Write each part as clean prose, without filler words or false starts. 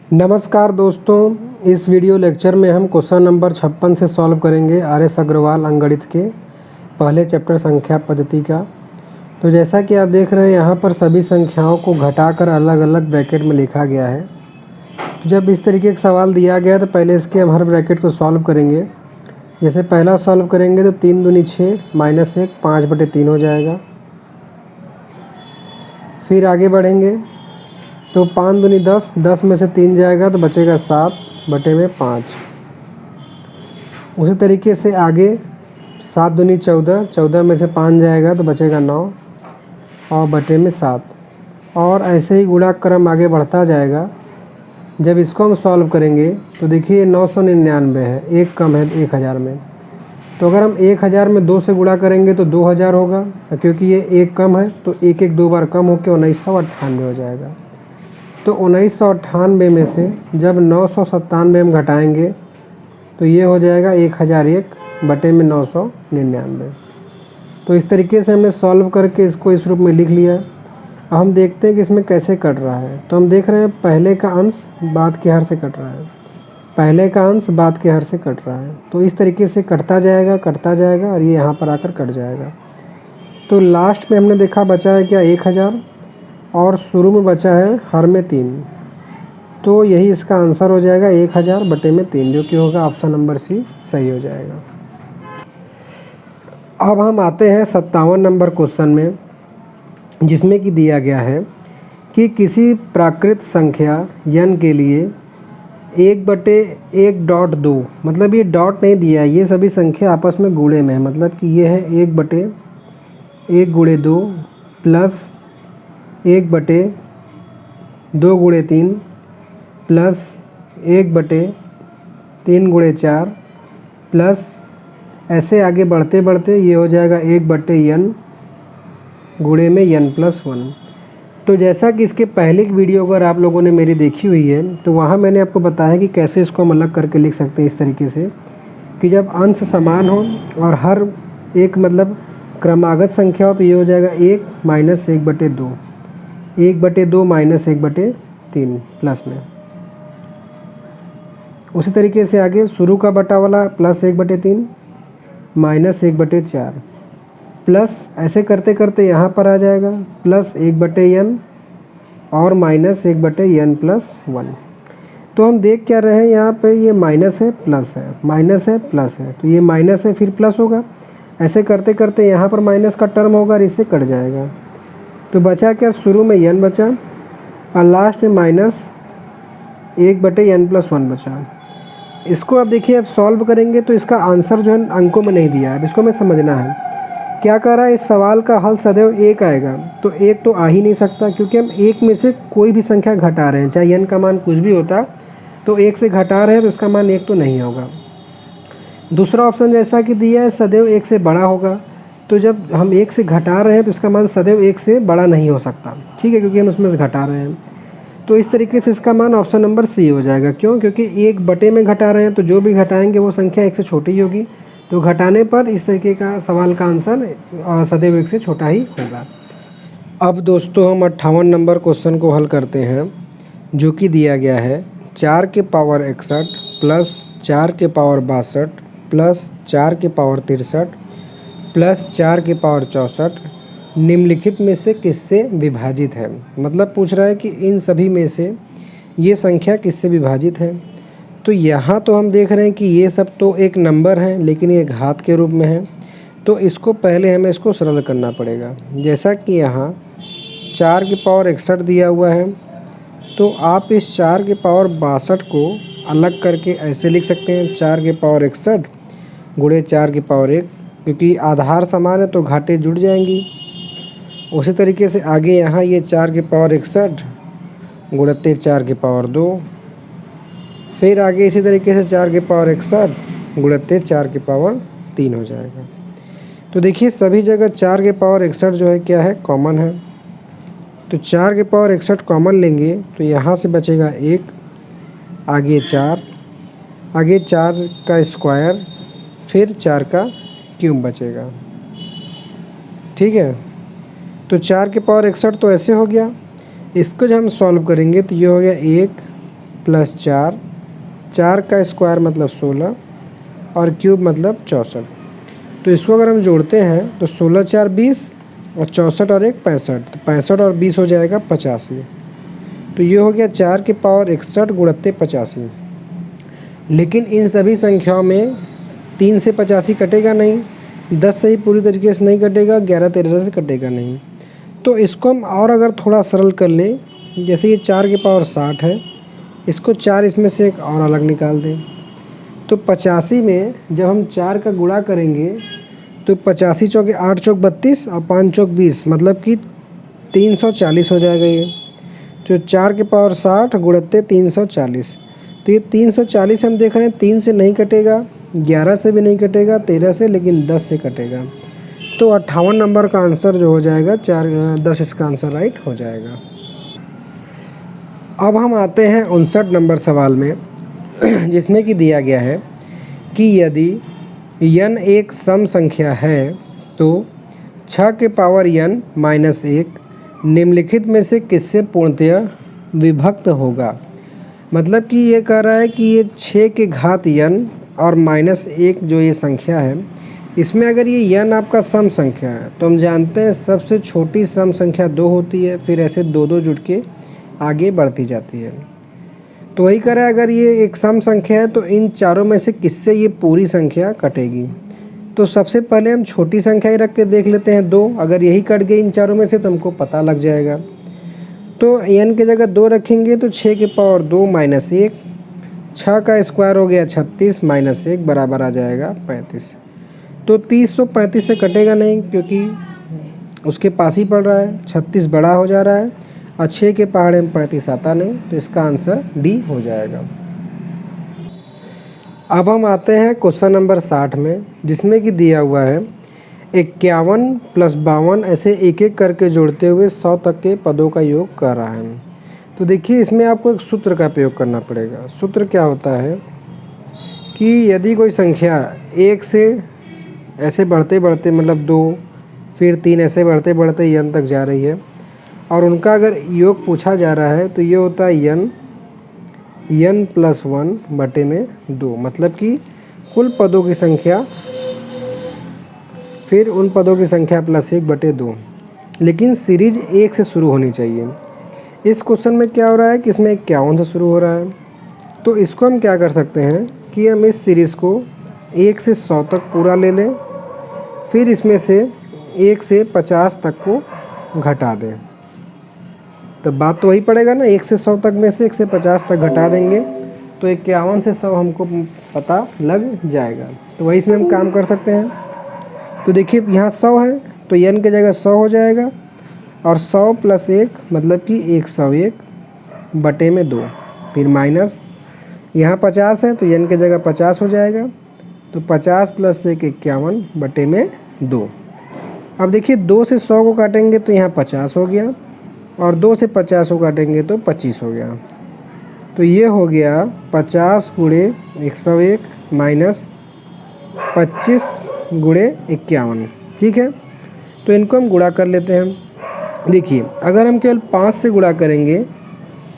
नमस्कार दोस्तों, इस वीडियो लेक्चर में हम क्वेश्चन नंबर 56 से सॉल्व करेंगे आर.एस. अग्रवाल अंकगणित के पहले चैप्टर संख्या पद्धति का। तो जैसा कि आप देख रहे हैं यहाँ पर सभी संख्याओं को घटाकर अलग अलग ब्रैकेट में लिखा गया है। तो जब इस तरीके का सवाल दिया गया तो पहले इसके हम हर ब्रैकेट को सॉल्व करेंगे। जैसे पहला सॉल्व करेंगे तो 3 दूनी 6 माइनस 1 5/3 हो जाएगा। फिर आगे बढ़ेंगे तो 5 दूनी 10, 10 में से 3 जाएगा तो बचेगा 7/5। उसी तरीके से आगे 7 दूनी 14, 14 में से 5 जाएगा तो बचेगा 9 और बटे में 7। और ऐसे ही गुणा क्रम आगे बढ़ता जाएगा। जब इसको हम सॉल्व करेंगे तो देखिए 999 है, एक कम है 1000 में। तो अगर हम 1000 में 2 से गुणा करेंगे तो 2000 होगा, क्योंकि ये एक कम है तो एक एक दो बार कम होकर 1998 हो जाएगा। तो 1998 में से जब 997 हम घटाएंगे तो ये हो जाएगा 1001 बटे में 999। तो इस तरीके से हमने सॉल्व करके इसको इस रूप में लिख लिया। अब हम देखते हैं कि इसमें कैसे कट रहा है। तो हम देख रहे हैं पहले का अंश बाद के हर से कट रहा है, पहले का अंश बाद के हर से कट रहा है। तो इस तरीके से कटता जाएगा और ये यहाँ पर आकर कट जाएगा। तो लास्ट में हमने देखा बचा है क्या 1000 और शुरू में बचा है हर में 3। तो यही इसका आंसर हो जाएगा 1000 बटे में 3, जो कि होगा ऑप्शन नंबर सी सही हो जाएगा। अब हम आते हैं 57 नंबर क्वेश्चन में, जिसमें कि दिया गया है कि किसी प्राकृत संख्या n के लिए 1/1.2, मतलब ये डॉट नहीं दिया है, ये सभी संख्या आपस में गुणे में है। मतलब कि ये है 1/1 गुणे 2 प्लस 1/2 गुणे 3 प्लस 1/3 गुणे 4 प्लस ऐसे आगे बढ़ते बढ़ते ये हो जाएगा 1/n गुणे में n+1। तो जैसा कि इसके पहले की वीडियो अगर आप लोगों ने मेरी देखी हुई है तो वहाँ मैंने आपको बताया कि कैसे इसको हम अलग करके लिख सकते हैं इस तरीके से कि जब अंश समान हो और हर एक मतलब क्रमागत संख्या हो तो ये हो जाएगा 1 माइनस 1/2, 1/2 माइनस 1/3 प्लस में। उसी तरीके से आगे शुरू का बटा वाला प्लस 1/3 माइनस 1/4 प्लस ऐसे करते करते यहाँ पर आ जाएगा प्लस 1/n और माइनस 1/n+1। तो हम देख क्या रहे हैं यहाँ पे ये माइनस है प्लस है, माइनस है प्लस है, तो ये माइनस है फिर प्लस होगा। ऐसे करते करते यहाँ पर माइनस का टर्म होगा और इससे कट जाएगा। तो बचा क्या, शुरू में n बचा और लास्ट में माइनस 1/n+1 बचा। इसको अब देखिए अब सॉल्व करेंगे तो इसका आंसर जो है अंकों में नहीं दिया है। अब इसको हमें समझना है क्या कह रहा है। इस सवाल का हल सदैव 1 आएगा, तो 1 तो आ ही नहीं सकता क्योंकि हम 1 में से कोई भी संख्या घटा रहे हैं, चाहे n का मान कुछ भी होता तो 1 से घटा रहे हैं तो इसका मान 1 तो नहीं होगा। दूसरा ऑप्शन जैसा कि दिया है सदैव 1 से बड़ा होगा, तो जब हम 1 से घटा रहे हैं तो इसका मान सदैव 1 से बड़ा नहीं हो सकता, ठीक है, क्योंकि हम उसमें से घटा रहे हैं। तो इस तरीके से इसका मान ऑप्शन नंबर सी हो जाएगा। क्यों? क्योंकि 1 बटे में घटा रहे हैं तो जो भी घटाएंगे वो संख्या 1 से छोटी ही होगी। तो घटाने पर इस तरीके का सवाल का आंसर सदैव 1 से छोटा ही होगा। अब दोस्तों हम 58 नंबर क्वेश्चन को हल करते हैं, जो कि दिया गया है 4 के पावर 61 प्लस 4 के पावर 62 प्लस 4 के पावर 63 प्लस 4 के पावर 64 निम्नलिखित में से किससे विभाजित है। मतलब पूछ रहा है कि इन सभी में से ये संख्या किससे विभाजित है। तो यहाँ तो हम देख रहे हैं कि ये सब तो एक नंबर है लेकिन ये घात के रूप में है, तो इसको पहले हमें इसको सरल करना पड़ेगा। जैसा कि यहाँ 4 के पावर 61 दिया हुआ है, तो आप इस 4 के पावर 62 को अलग करके ऐसे लिख सकते हैं 4 के पावर 61 गुणे 4 के पावर 1, क्योंकि आधार समान है तो घाटे जुड़ जाएंगी। उसी तरीके से आगे यहाँ ये 4 के पावर 61 गुणित 4 के पावर 2, फिर आगे इसी तरीके से 4 के पावर 61 गुणित 4 के पावर 3 हो जाएगा। तो देखिए सभी जगह 4 के पावर 61 जो है क्या है, कॉमन है। तो 4 के पावर 61 कॉमन लेंगे तो यहाँ से बचेगा 1, आगे 4, आगे 4 का स्क्वायर, फिर 4 का क्यूब बचेगा, ठीक है। तो 4 के पावर 61 तो ऐसे हो गया। इसको जब हम सॉल्व करेंगे तो ये हो गया 1 प्लस 4, 4 का स्क्वायर मतलब 16 और क्यूब मतलब 64। तो इसको अगर हम जोड़ते हैं तो 16 4 20 और 64 और 1 65, तो 65 और 20 हो जाएगा 85। तो ये हो गया 4 की पावर 61 गुणित 85। लेकिन इन सभी संख्याओं में 3 से 85 कटेगा नहीं, 10 से ही पूरी तरीके से नहीं कटेगा, 11 13 से कटेगा नहीं। तो इसको हम और अगर थोड़ा सरल कर लें, जैसे ये 4 की पावर 60 है, इसको 4 इसमें से एक और अलग निकाल दें। तो 85 में जब हम 4 का गुणा करेंगे तो 85 चौके 8 चौक 32 और 5 चौक 20, मतलब कि 340 हो जाएगा ये। तो 4 की पावर 60 गुणित 340, तो ये 340 हम देख रहे हैं 3 से नहीं कटेगा, 11 से भी नहीं कटेगा, 13 से, लेकिन 10 से कटेगा। तो 58 नंबर का आंसर जो हो जाएगा 10 इसका आंसर राइट हो जाएगा। अब हम आते हैं 59 नंबर सवाल में, जिसमें कि दिया गया है कि यदि n एक सम संख्या है तो 6 के पावर n माइनस 1 निम्नलिखित में से किससे पूर्णतः विभक्त होगा। मतलब कि ये कह रहा है कि ये 6 के घात n और माइनस 1 जो ये संख्या है, इसमें अगर ये n आपका सम संख्या है तो हम जानते हैं सबसे छोटी सम संख्या 2 होती है, फिर ऐसे 2 2 जुड़ के आगे बढ़ती जाती है। तो वही कह रहा है अगर ये एक सम संख्या है तो इन चारों में से किससे ये पूरी संख्या कटेगी। तो सबसे पहले हम छोटी संख्या ही रख के देख लेते हैं 2, अगर यही कट गई इन चारों में से तो हमको पता लग जाएगा। तो n की जगह 2 रखेंगे तो 6 के पावर 2 माइनस 1, 6 का स्क्वायर हो गया 36 माइनस 1 बराबर आ जाएगा 35। तो 30 तो 35 से कटेगा नहीं क्योंकि उसके पास ही पड़ रहा है, 36 बड़ा हो जा रहा है और 6 के पहाड़े में 35 आता नहीं, तो इसका आंसर डी हो जाएगा। अब हम आते हैं क्वेश्चन नंबर 60 में, जिसमें कि दिया हुआ है 51 प्लस 52 ऐसे एक एक करके जोड़ते हुए 100 तक के पदों का योग कर रहा है। तो देखिए इसमें आपको एक सूत्र का प्रयोग करना पड़ेगा। सूत्र क्या होता है कि यदि कोई संख्या 1 से ऐसे बढ़ते बढ़ते मतलब 2 फिर 3 ऐसे बढ़ते बढ़ते n तक जा रही है और उनका अगर योग पूछा जा रहा है तो ये होता है n प्लस 1 बटे में 2, मतलब कि कुल पदों की संख्या फिर उन पदों की संख्या प्लस 1 बटे 2, लेकिन सीरीज 1 से शुरू होनी चाहिए। इस क्वेश्चन में क्या हो रहा है कि इसमें 51 से शुरू हो रहा है। तो इसको हम क्या कर सकते हैं कि हम इस सीरीज़ को 1 से 100 तक पूरा ले लें, फिर इसमें से 1 से 50 तक को घटा दें। तो बात तो वही पड़ेगा ना, 1 से 100 तक में से 1 से 50 तक घटा देंगे तो 51 से 100 हमको पता लग जाएगा। तो वही इसमें हम काम कर सकते हैं। तो देखिए यहाँ 100 है तो n की जगह 100 हो जाएगा और 100 प्लस 1 मतलब कि 101 बटे में 2, फिर माइनस यहाँ 50 है तो n की जगह 50 हो जाएगा, तो 50 प्लस 1 51 बटे में 2। अब देखिए 2 से 100 को काटेंगे तो यहाँ 50 हो गया और 2 से 50 को काटेंगे तो 25 हो गया। तो ये हो गया 50 गुणे 101 माइनस 25 गुणे 51। ठीक है, तो इनको हम गुणा कर लेते हैं। देखिए अगर हम केवल 5 से गुणा करेंगे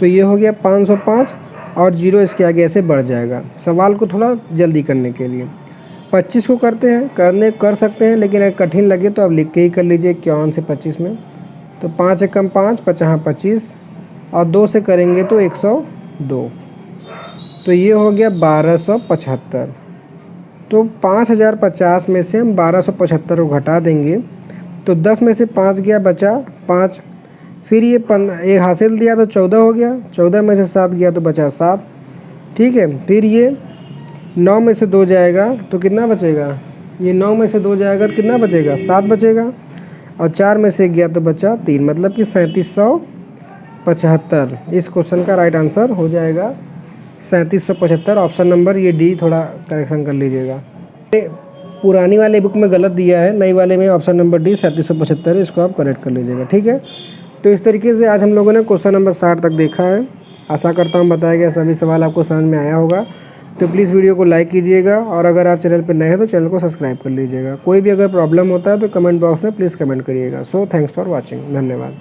तो ये हो गया 505 और 0 इसके आगे ऐसे बढ़ जाएगा। सवाल को थोड़ा जल्दी करने के लिए 25 को करते हैं, कर सकते हैं, लेकिन अगर कठिन लगे तो आप लिख के ही कर लीजिए 51 से 25 में। तो 5 एकम 5, 5 25 और 2 से करेंगे तो 102, तो ये हो गया 1275। तो 5050 में से हम 1275 को घटा देंगे तो 10 में से 5 गया, बचा 5, फिर ये एक हासिल दिया तो 14 हो गया, 14 में से 7 गया तो बचा 7। ठीक है, फिर ये 9 में से 2 जाएगा तो कितना बचेगा, ये 9 में से 2 जाएगा तो कितना बचेगा, 7 बचेगा, और 4 में से 1 गया तो बचा 3, मतलब कि 3775। इस क्वेश्चन का राइट आंसर हो जाएगा 3775। ऑप्शन नंबर ये डी थोड़ा करेक्शन कर लीजिएगा, पुरानी वाले बुक में गलत दिया है, नई वाले में ऑप्शन नंबर डी 3775 है, इसको आप करेक्ट कर लीजिएगा। ठीक है, तो इस तरीके से आज हम लोगों ने क्वेश्चन नंबर 60 तक देखा है। आशा करता हूँ बताया गया सभी सवाल आपको समझ में आया होगा। तो प्लीज़ वीडियो को लाइक कीजिएगा और अगर आप चैनल पर नए हैं तो चैनल को सब्सक्राइब कर लीजिएगा। कोई भी अगर प्रॉब्लम होता है तो कमेंट बॉक्स में प्लीज़ कमेंट करिएगा। सो थैंक्स फॉर वॉचिंग, धन्यवाद।